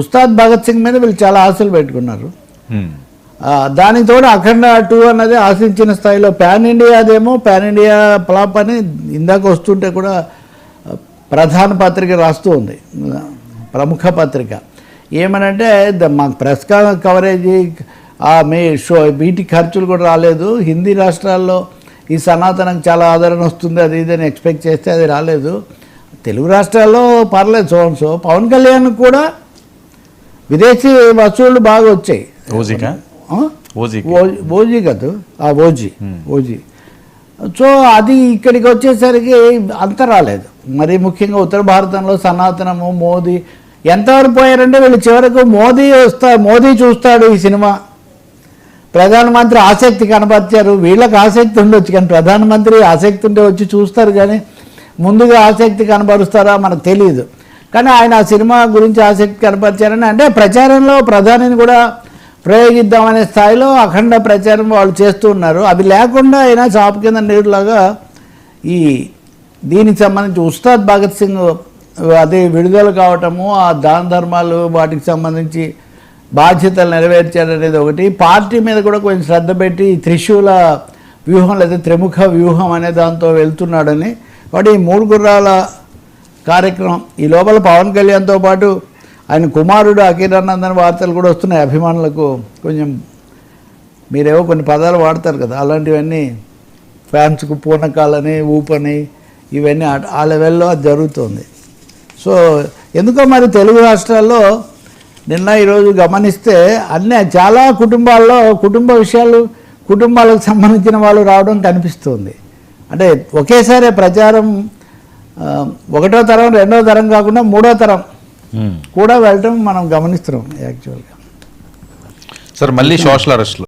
ఉస్తాద్ భగత్ సింగ్ మీద వీళ్ళు చాలా ఆశలు పెట్టుకున్నారు. దానికి తోడు అఖండ 2 అన్నది ఆశించిన స్థాయిలో పాన్ ఇండియా ఫ్లాప్ అని ఇందాక వస్తుంటే కూడా ప్రధాన పత్రిక రాస్తూ ఉంది, ప్రముఖ పత్రిక. ఏమనంటే మాకు ప్రెస్ కవరేజీ మీ షో వీటి ఖర్చులు కూడా రాలేదు, హిందీ రాష్ట్రాల్లో ఈ సనాతనకు చాలా ఆదరణ వస్తుంది అది ఇదని ఎక్స్పెక్ట్ చేస్తే అది రాలేదు, తెలుగు రాష్ట్రాల్లో పర్లేదు సో పవన్ కళ్యాణ్ కూడా విదేశీ వసూళ్లు బాగా వచ్చాయి. ఓజీ కాదు ఓజీ. సో అది ఇక్కడికి వచ్చేసరికి అంత రాలేదు. మరి ముఖ్యంగా ఉత్తర భారతంలో సనాతనము మోదీ ఎంతవరకు పోయారంటే వీళ్ళు చివరకు మోదీ చూస్తాడు ఈ సినిమా, ప్రధానమంత్రి ఆసక్తి కనపరిచారు. వీళ్ళకి ఆసక్తి ఉండొచ్చు కానీ ప్రధానమంత్రి ఆసక్తి ఉంటే వచ్చి చూస్తారు, కానీ ముందుగా ఆసక్తి కనపరుస్తారా మనకు తెలియదు. కానీ ఆయన ఆ సినిమా గురించి ఆసక్తి కనపరిచారని అంటే ప్రచారంలో ప్రధానిని కూడా ప్రయోగిద్దామనే స్థాయిలో అఖండ ప్రచారం వాళ్ళు చేస్తూ ఉన్నారు. అది లేకుండా అయినా చాపు కింద నీరులాగా ఈ దీనికి సంబంధించి ఉస్తాద్ భగత్ సింగ్ అది విడుదల కావటము, ఆ దాన ధర్మాలు వాటికి సంబంధించి బాధ్యతలు నెరవేర్చారనేది ఒకటి, పార్టీ మీద కూడా కొంచెం శ్రద్ధ పెట్టి త్రిశూల వ్యూహం లేదా త్రిముఖ వ్యూహం అనే దాంతో వెళ్తున్నాడని. కాబట్టి ఈ 3 గుర్రాల కార్యక్రమం ఈ లోపల పవన్ కళ్యాణ్తో పాటు ఆయన కుమారుడు అఖిరానందన్ వార్తలు కూడా వస్తున్నాయి. అభిమానులకు కొంచెం మీరేవో కొన్ని పదాలు వాడతారు కదా, అలాంటివన్నీ ఫ్యాన్స్కు పూనకాలని ఊపని ఇవన్నీ ఆ లెవెల్లో అది జరుగుతుంది. సో ఎందుకో మరి తెలుగు రాష్ట్రాల్లో నిన్న ఈరోజు గమనిస్తే చాలా కుటుంబాల్లో కుటుంబ విషయాలు కుటుంబాలకు సంబంధించిన వాళ్ళు రావడం కనిపిస్తుంది. అంటే ఒకేసారి ప్రచారం 1వ తరం 2వ తరం కాకుండా 3వ తరం కూడా వెళ్ళటం మనం గమనిస్తున్నాం యాక్చువల్గా. సార్ మళ్ళీ సోషల్ అరెస్ట్లు